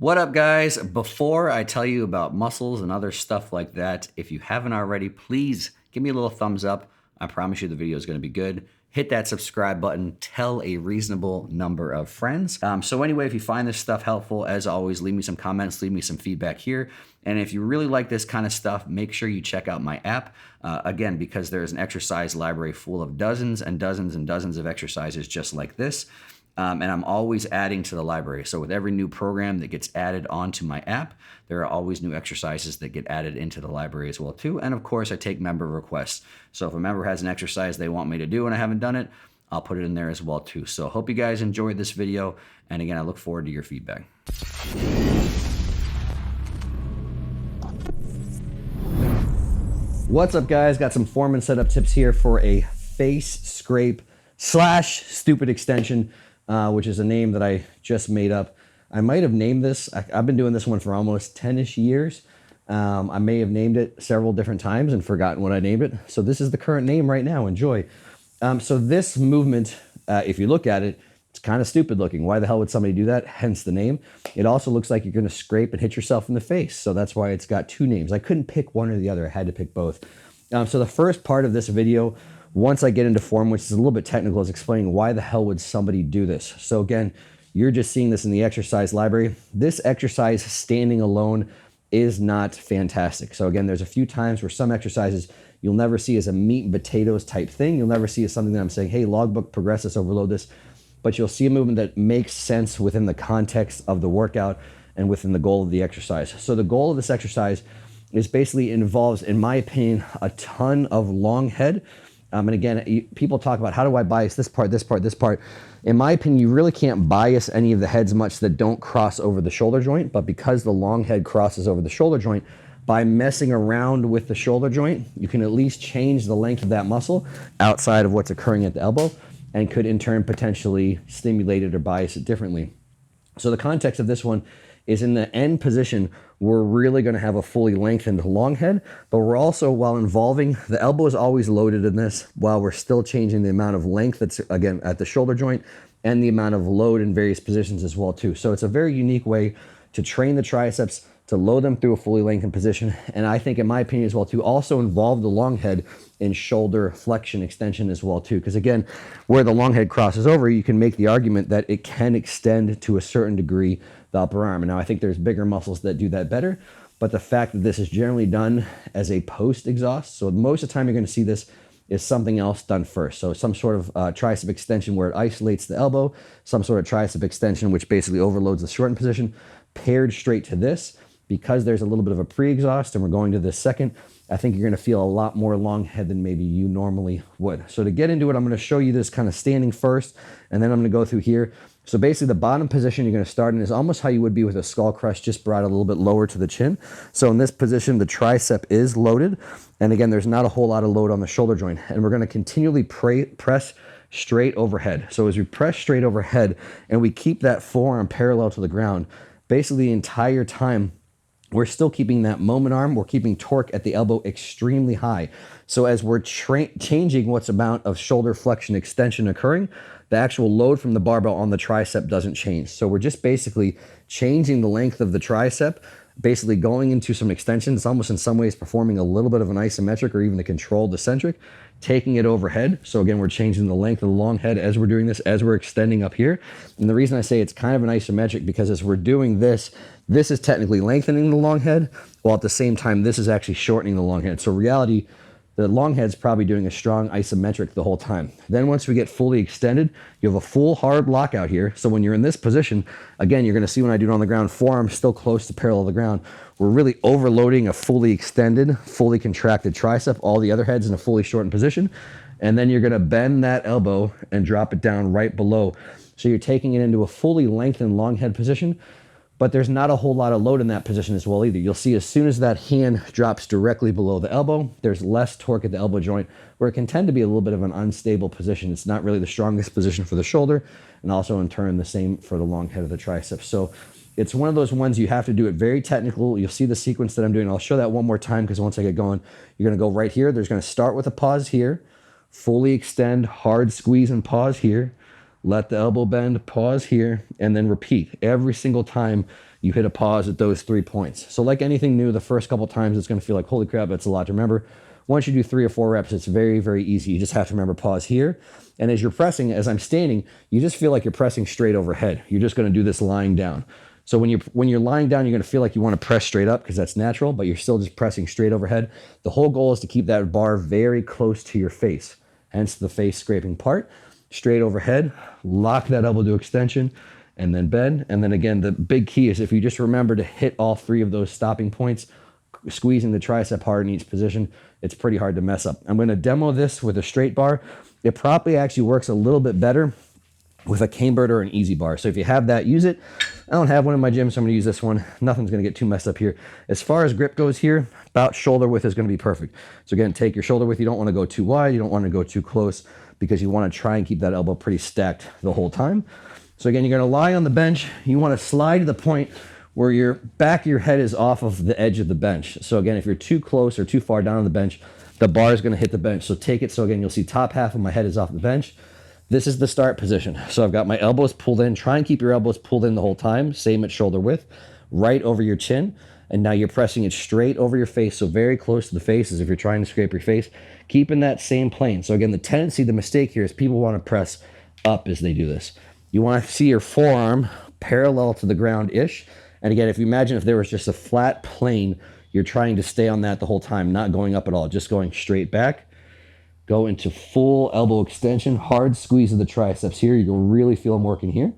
What up, guys? Before I tell you about muscles and other stuff like that, if you haven't already, please give me a little thumbs up. I promise you the video is going to be good. Hit that subscribe button. Tell a reasonable number of friends. So anyway, if you find this stuff helpful, as always, leave me some comments, leave me some feedback here. And if you really like this kind of stuff, make sure you check out my app. Again, because there's an exercise library full of dozens and dozens and dozens of exercises just like this. And I'm always adding to the library. So with every new program that gets added onto my app, there are always new exercises that get added into the library as well too. And of course, I take member requests. So if a member has an exercise they want me to do and I haven't done it, I'll put it in there as well too. So hope you guys enjoyed this video. And again, I look forward to your feedback. What's up, guys? Got some form and setup tips here for a face scrape / stupid extension. Which is a name that I just made up. I might have named this. I've been doing this one for almost 10-ish years. I may have named it several different times and forgotten what I named it. So this is the current name right now. Enjoy. So this movement, if you look at it, it's kind of stupid looking. Why the hell would somebody do that? Hence the name. It also looks like you're going to scrape and hit yourself in the face. So that's why it's got two names. I couldn't pick one or the other. I had to pick both. So the first part of this video, once I get into form, which is a little bit technical, is explaining why the hell would somebody do this. So again, you're just seeing this in the exercise library. This exercise standing alone is not fantastic. So again, there's a few times where some exercises you'll never see as a meat and potatoes type thing. You'll never see as something that I'm saying, hey, logbook, progress this, overload this. But you'll see a movement that makes sense within the context of the workout and within the goal of the exercise. So the goal of this exercise is basically involves, in my opinion, a ton of long head. And again, people talk about how do I bias this part, this part, this part. In my opinion, you really can't bias any of the heads much that don't cross over the shoulder joint. But because the long head crosses over the shoulder joint, by messing around with the shoulder joint, you can at least change the length of that muscle outside of what's occurring at the elbow and could in turn potentially stimulate it or bias it differently. So the context of this one is in the end position, we're really going to have a fully lengthened long head, but we're also, while involving, the elbow is always loaded in this while we're still changing the amount of length that's, again, at the shoulder joint and the amount of load in various positions as well too. So it's a very unique way to train the triceps, to load them through a fully lengthened position. And I think, in my opinion as well, to also involve the long head in shoulder flexion extension as well too. Because again, where the long head crosses over, you can make the argument that it can extend to a certain degree the upper arm. And now I think there's bigger muscles that do that better, but the fact that this is generally done as a post exhaust. So most of the time you're going to see this is something else done first. So some sort of tricep extension where it isolates the elbow, some sort of tricep extension which basically overloads the shortened position, paired straight to this. Because there's a little bit of a pre-exhaust and we're going to this second, I think you're going to feel a lot more long head than maybe you normally would. So to get into it, I'm going to show you this kind of standing first, and then I'm going to go through here. So basically the bottom position you're going to start in is almost how you would be with a skull crush, just brought a little bit lower to the chin. So in this position, the tricep is loaded. And again, there's not a whole lot of load on the shoulder joint. And we're going to continually press straight overhead. So as we press straight overhead and we keep that forearm parallel to the ground, basically the entire time, we're still keeping that moment arm. We're keeping torque at the elbow extremely high. So as we're changing what's amount of shoulder flexion extension occurring, the actual load from the barbell on the tricep doesn't change. So we're just basically changing the length of the tricep, basically going into some extension. It's almost in some ways performing a little bit of an isometric or even a controlled eccentric, taking it overhead. So again, we're changing the length of the long head as we're doing this, as we're extending up here. And the reason I say it's kind of an isometric, because as we're doing this, this is technically lengthening the long head, while at the same time, this is actually shortening the long head. So reality, the long head's probably doing a strong isometric the whole time. Then once we get fully extended, you have a full hard lockout here. So when you're in this position, again, you're going to see when I do it on the ground, forearm still close to parallel to the ground. We're really overloading a fully extended, fully contracted tricep, all the other heads in a fully shortened position. And then you're going to bend that elbow and drop it down right below. So you're taking it into a fully lengthened long head position, but there's not a whole lot of load in that position as well either. You'll see as soon as that hand drops directly below the elbow, there's less torque at the elbow joint, where it can tend to be a little bit of an unstable position. It's not really the strongest position for the shoulder, and also in turn the same for the long head of the tricep. So it's one of those ones you have to do it very technical. You'll see the sequence that I'm doing. I'll show that one more time, because once I get going, you're going to go right here. There's going to start with a pause here, fully extend, hard squeeze and pause here. Let the elbow bend, pause here, and then repeat every single time you hit a pause at those 3 points. So like anything new, the first couple times it's going to feel like, holy crap, that's a lot to remember. Once you do 3 or 4 reps, it's very, very easy. You just have to remember pause here. And as you're pressing, as I'm standing, you just feel like you're pressing straight overhead. You're just going to do this lying down. So when you're lying down, you're going to feel like you want to press straight up because that's natural, but you're still just pressing straight overhead. The whole goal is to keep that bar very close to your face, hence the face scraping part. Straight overhead, lock that elbow to extension, and then bend. And then again, the big key is if you just remember to hit all 3 of those stopping points, squeezing the tricep hard in each position, it's pretty hard to mess up. I'm going to demo this with a straight bar. It probably actually works a little bit better with a cambered or an easy bar. So if you have that, use it. I don't have one in my gym, so I'm going to use this one. Nothing's going to get too messed up here. As far as grip goes here, about shoulder width is going to be perfect. So again, take your shoulder width. You don't want to go too wide. You don't want to go too close because you want to try and keep that elbow pretty stacked the whole time. So again, you're going to lie on the bench. You want to slide to the point where your back of your head is off of the edge of the bench. So again, if you're too close or too far down on the bench, the bar is going to hit the bench. So take it. So again, you'll see top half of my head is off the bench. This is the start position. So I've got my elbows pulled in. Try and keep your elbows pulled in the whole time. Same at shoulder width, right over your chin. And now you're pressing it straight over your face. So very close to the face as if you're trying to scrape your face. Keeping that same plane. So again, the mistake here is people want to press up as they do this. You want to see your forearm parallel to the ground-ish. And again, if you imagine if there was just a flat plane, you're trying to stay on that the whole time, not going up at all, just going straight back. Go into full elbow extension, hard squeeze of the triceps here. You'll really feel them working here.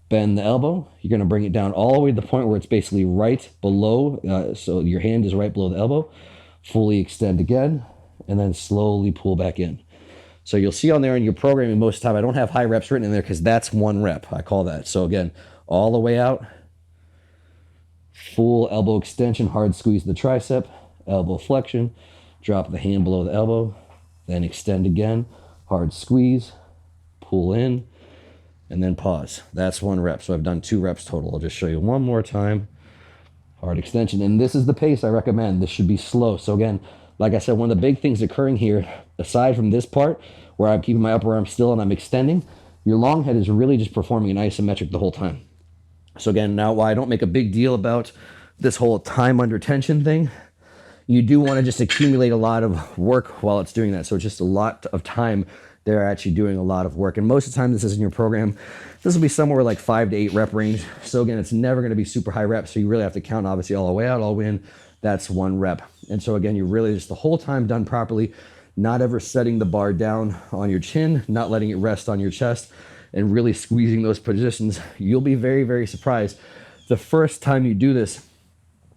Bend the elbow. You're going to bring it down all the way to the point where it's basically right below. So your hand is right below the elbow. Fully extend again, and then slowly pull back in. So you'll see on there in your programming most of the time, I don't have high reps written in there because that's 1 rep. I call that. So again, all the way out. Full elbow extension, hard squeeze the tricep, elbow flexion. Drop the hand below the elbow. Then extend again, hard squeeze, pull in, and then pause. That's 1 rep. So I've done 2 reps total. I'll just show you one more time. Hard extension. And this is the pace I recommend. This should be slow. So again, like I said, one of the big things occurring here, aside from this part where I'm keeping my upper arm still and I'm extending, your long head is really just performing an isometric the whole time. So again, now why I don't make a big deal about this whole time under tension thing, you do want to just accumulate a lot of work while it's doing that. So it's just a lot of time they're actually doing a lot of work. And most of the time this is in your program, this will be somewhere like 5 to 8 rep range. So again, it's never going to be super high reps. So you really have to count obviously all the way out, all the way in. That's 1 rep. And so again, you're really just the whole time done properly, not ever setting the bar down on your chin, not letting it rest on your chest, and really squeezing those positions. You'll be very, very surprised. The first time you do this,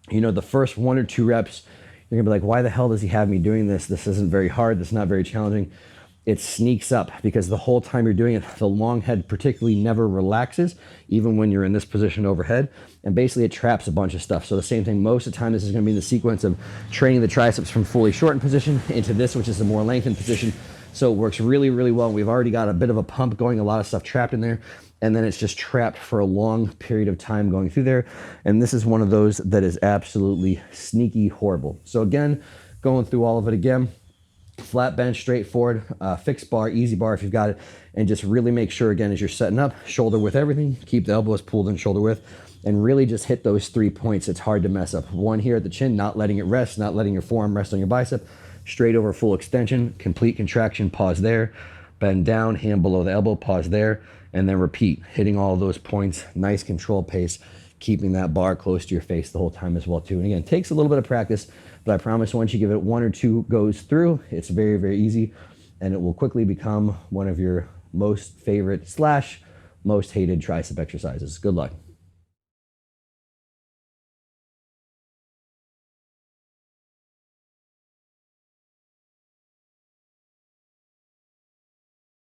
the first 1 or 2 reps, you're gonna be like, why the hell does he have me doing this? This isn't very hard. This is not very challenging. It sneaks up because the whole time you're doing it, the long head particularly never relaxes, even when you're in this position overhead. And basically it traps a bunch of stuff. So the same thing, most of the time, this is gonna be in the sequence of training the triceps from fully shortened position into this, which is a more lengthened position. So it works really, really well. We've already got a bit of a pump going, a lot of stuff trapped in there. And then it's just trapped for a long period of time going through there. And this is one of those that is absolutely sneaky horrible. So again, going through all of it again, flat bench, straightforward, fixed bar, easy bar if you've got it. And just really make sure, again, as you're setting up, shoulder width everything, keep the elbows pulled in shoulder width, and really just hit those 3 points. It's hard to mess up. 1 here at the chin, not letting it rest, not letting your forearm rest on your bicep. Straight over full extension, complete contraction, pause there. Bend down, hand below the elbow, pause there. And then repeat, hitting all those points, nice controlled pace, keeping that bar close to your face the whole time as well too. And again, it takes a little bit of practice, but I promise once you give it 1 or 2 goes through, it's very, very easy, and it will quickly become one of your most favorite / most hated tricep exercises. Good luck.